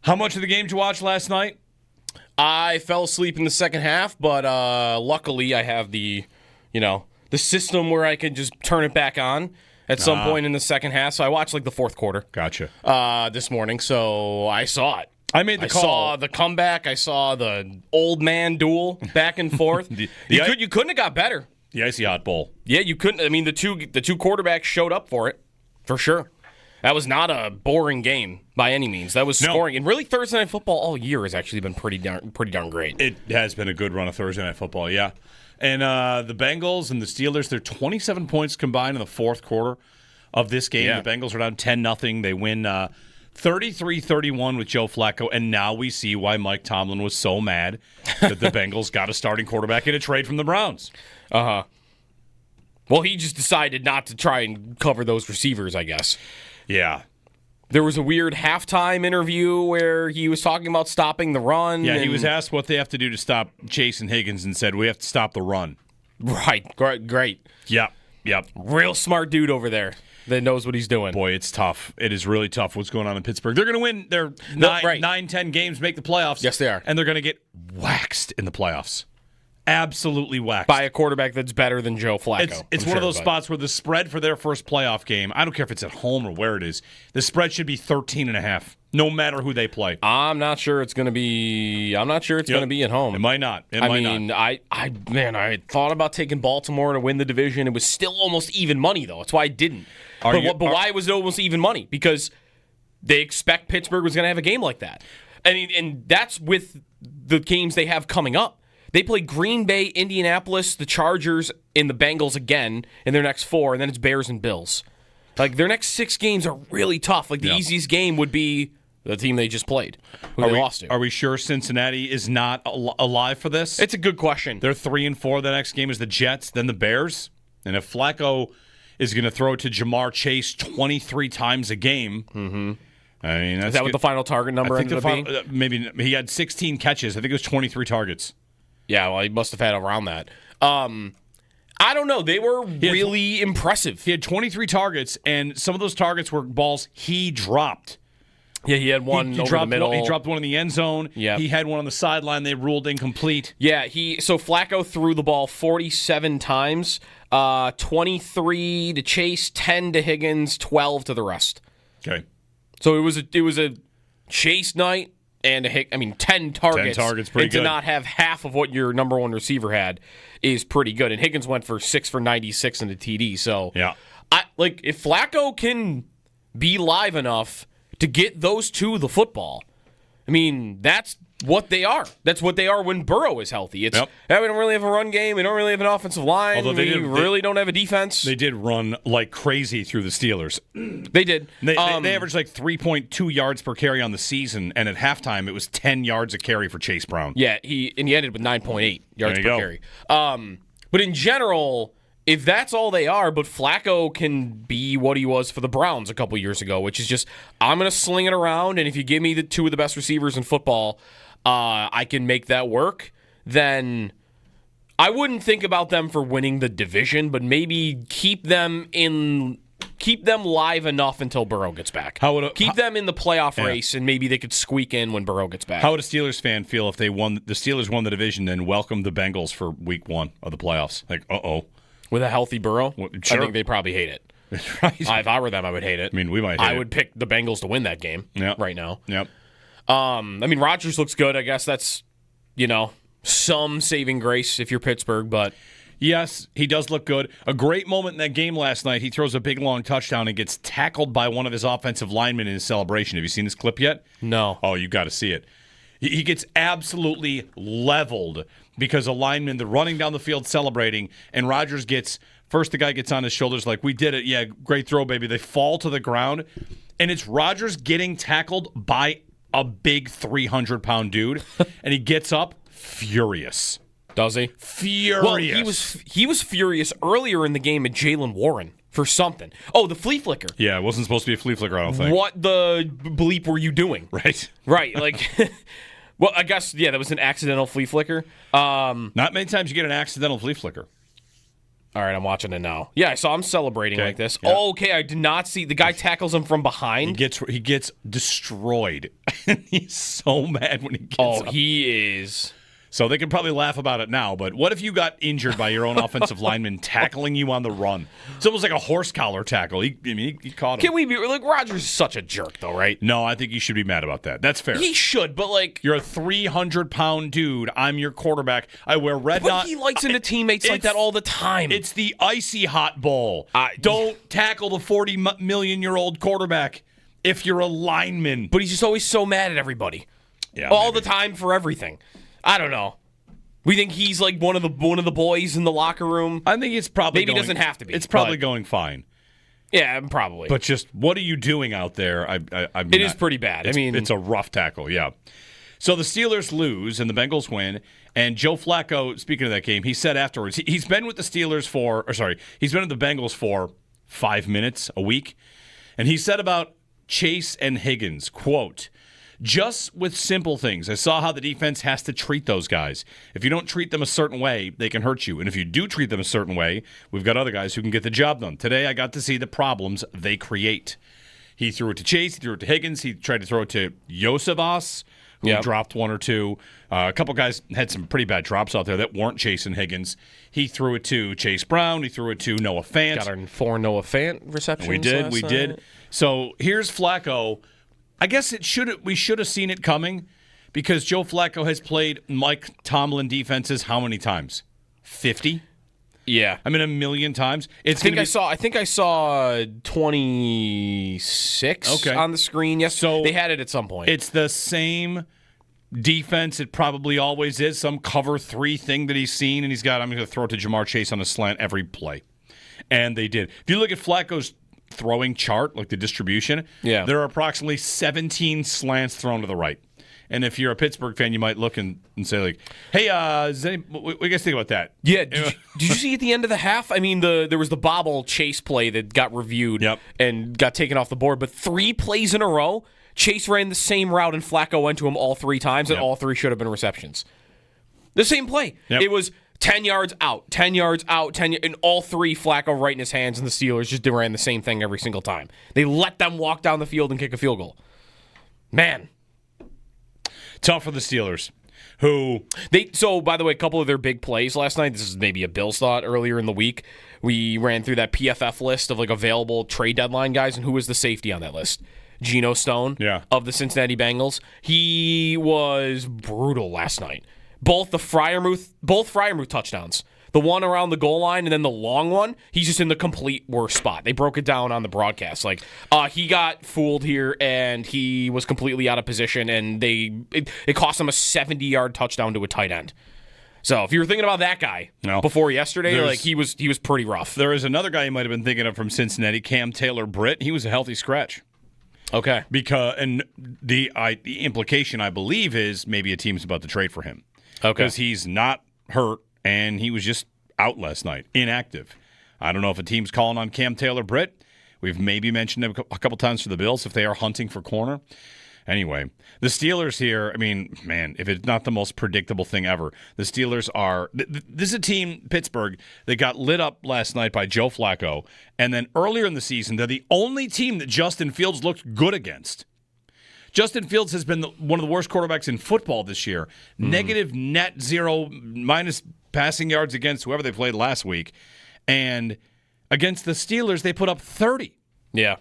How much of the game did you watch last night? I fell asleep in the second half, but luckily I have the system where I can just turn it back on at some point in the second half. So I watched the fourth quarter. Gotcha. This morning, so I saw it. I made the call. I saw the comeback. I saw the old man duel back and forth. You couldn't have got better. The IcyHot Bowl. Yeah, you couldn't. I mean, the two quarterbacks showed up for it, for sure. That was not a boring game by any means. That was scoring. And really, Thursday Night Football all year has actually been pretty darn great. It has been a good run of Thursday Night Football, yeah. And the Bengals and the Steelers, they're 27 points combined in the fourth quarter of this game. Yeah. The Bengals are down 10-0. They win 33-31 with Joe Flacco. And now we see why Mike Tomlin was so mad that the Bengals got a starting quarterback in a trade from the Browns. Uh-huh. Well, he just decided not to try and cover those receivers, I guess. Yeah. There was a weird halftime interview where he was talking about stopping the run. Yeah, he was asked what they have to do to stop Chase and Higgins and said, we have to stop the run. Right. Great. Yep. Real smart dude over there that knows what he's doing. Boy, it's tough. It is really tough what's going on in Pittsburgh. They're going to win their 9-10 games, make the playoffs. Yes, they are. And they're going to get waxed in the playoffs. Absolutely waxed. By a quarterback that's better than Joe Flacco. It's one of those spots where the spread for their first playoff game, I don't care if it's at home or where it is, the spread should be 13.5, no matter who they play. I'm not sure it's going to be going to be at home. It might not. I thought about taking Baltimore to win the division. It was still almost even money, though. That's why I didn't. But why was it almost even money? Because they expect Pittsburgh was going to have a game like that. And that's with the games they have coming up. They play Green Bay, Indianapolis, the Chargers, and the Bengals again in their next 4, and then it's Bears and Bills. Their next 6 games are really tough. The easiest game would be the team they just played, who they lost to. Are we sure Cincinnati is not alive for this? It's a good question. They're 3-4. The next game is the Jets, then the Bears. And if Flacco is going to throw to Jamar Chase 23 times a game, I mean, is that what the final target number ended up being? Maybe he had 16 catches. I think it was 23 targets. Yeah, well, he must have had around that. I don't know. They were really impressive. He had 23 targets, and some of those targets were balls he dropped. Yeah, he had one over the middle. He dropped one in the end zone. Yeah. He had one on the sideline. They ruled incomplete. Yeah, so Flacco threw the ball 47 times, 23 to Chase, 10 to Higgins, 12 to the rest. Okay. So it was a Chase night. And 10 targets. 10 targets, pretty good. And to not have half of what your number one receiver had is pretty good. And Higgins went for 6 for 96 in the TD. So, yeah, if Flacco can be live enough to get those two the football, I mean, that's what they are. That's what they are when Burrow is healthy. It's we don't really have a run game. We don't really have an offensive line. Although we really don't have a defense. They did run like crazy through the Steelers. They did. They averaged 3.2 yards per carry on the season, and at halftime it was 10 yards a carry for Chase Brown. Yeah, he ended with 9.8 yards per carry. But in general, if that's all they are, but Flacco can be what he was for the Browns a couple years ago, which is just, I'm going to sling it around, and if you give me the 2 of the best receivers in football, I can make that work, then I wouldn't think about them for winning the division, but maybe keep them live enough until Burrow gets back. Keep them in the playoff race, and maybe they could squeak in when Burrow gets back. How would a Steelers fan feel if the Steelers won the division and welcomed the Bengals for week 1 of the playoffs? With a healthy Burrow? Sure. I think they'd probably hate it. Right. If I were them, I would hate it. I mean, we might hate it. I would pick the Bengals to win that game right now. Yep. Rodgers looks good. I guess that's, some saving grace if you're Pittsburgh, but... Yes, he does look good. A great moment in that game last night. He throws a big, long touchdown and gets tackled by one of his offensive linemen in his celebration. Have you seen this clip yet? No. Oh, you got to see it. He gets absolutely leveled because a lineman, they're running down the field celebrating, and Rodgers first the guy gets on his shoulders like, we did it. Yeah, great throw, baby. They fall to the ground, and it's Rodgers getting tackled by a big 300-pound dude, and he gets up furious. Does he? Furious. Well, he was furious earlier in the game at Jaylen Warren for something. Oh, the flea flicker. Yeah, it wasn't supposed to be a flea flicker, I don't think. What the bleep were you doing? Right. Well, I guess, that was an accidental flea flicker. Not many times you get an accidental flea flicker. All right, I'm watching it now. Yeah, I saw him celebrating like this. Yeah. Oh, okay, I did not see. The guy tackles him from behind. He gets destroyed. He's so mad when he gets up. He is. So they can probably laugh about it now, but what if you got injured by your own offensive lineman tackling you on the run? It's almost like a horse collar tackle. He caught him. Can we be like, Rodgers is such a jerk, though, right? No, I think you should be mad about that. That's fair. He should, but like, you're a 300-pound dude. I'm your quarterback. I wear red. But he likes into teammates like that all the time. It's the IcyHot Bowl. Don't tackle the 40-million-year-old quarterback if you're a lineman. But he's just always so mad at everybody. Yeah, all the time for everything. I don't know. We think he's like one of the boys in the locker room. I think it's probably maybe doesn't have to be. It's probably going fine. Yeah, probably. But just what are you doing out there? It is pretty bad. It's a rough tackle. Yeah. So the Steelers lose and the Bengals win. And Joe Flacco, speaking of that game, he said afterwards he's been with the he's been with the Bengals for 5 minutes a week, and he said about Chase and Higgins, quote, "Just with simple things, I saw how the defense has to treat those guys. If you don't treat them a certain way, they can hurt you. And if you do treat them a certain way, we've got other guys who can get the job done. Today, I got to see the problems they create." He threw it to Chase. He threw it to Higgins. He tried to throw it to Yosevas, who dropped one or two. A couple guys had some pretty bad drops out there that weren't Chase and Higgins. He threw it to Chase Brown. He threw it to Noah Fant. Got our 4 Noah Fant receptions. We did. So here's Flacco. I guess we should have seen it coming because Joe Flacco has played Mike Tomlin defenses how many times? 50? Yeah. I mean, 1,000,000 times. I think I saw 26 on the screen. Yes, so they had it at some point. It's the same defense. It probably always is. Some cover 3 thing that he's seen, and I'm going to throw it to Jamar Chase on a slant every play. And they did. If you look at Flacco's throwing chart, like the distribution, there are approximately 17 slants thrown to the right. And if you're a Pittsburgh fan, you might look and say, like, hey, what do you guys think about that? Yeah. Did you see at the end of the half? I mean, there was the bobble Chase play that got reviewed and got taken off the board, but 3 plays in a row, Chase ran the same route and Flacco went to him all 3 times, and all 3 should have been receptions. The same play. It was 10 yards out, 10 yards out, 10 and all 3 Flacco right in his hands, and the Steelers just ran the same thing every single time. They let them walk down the field and kick a field goal. Man. Tough for the Steelers, So, by the way, a couple of their big plays last night, this is maybe a Bills thought earlier in the week, we ran through that PFF list of like available trade deadline guys, and who was the safety on that list? Geno Stone of the Cincinnati Bengals. He was brutal last night. Both Freiermuth touchdowns. The one around the goal line and then the long one, he's just in the complete worst spot. They broke it down on the broadcast. Like, he got fooled here and he was completely out of position, and it cost him a 70-yard touchdown to a tight end. So if you were thinking about that guy before yesterday, like he was pretty rough. There is another guy you might have been thinking of from Cincinnati, Cam Taylor-Britt. He was a healthy scratch. Okay. And the implication, I believe, is maybe a team's about to trade for him. Okay. Because he's not hurt, and he was just out last night, inactive. I don't know if a team's calling on Cam Taylor-Britt. We've maybe mentioned him a couple times for the Bills if they are hunting for corner. Anyway, the Steelers here, I mean, man, if it's not the most predictable thing ever, the Steelers are – this is a team, Pittsburgh, that got lit up last night by Joe Flacco, and then earlier in the season, they're the only team that Justin Fields looked good against. Justin Fields has been one of the worst quarterbacks in football this year. Negative net 0, minus passing yards against whoever they played last week. And against the Steelers, they put up 30. Yeah.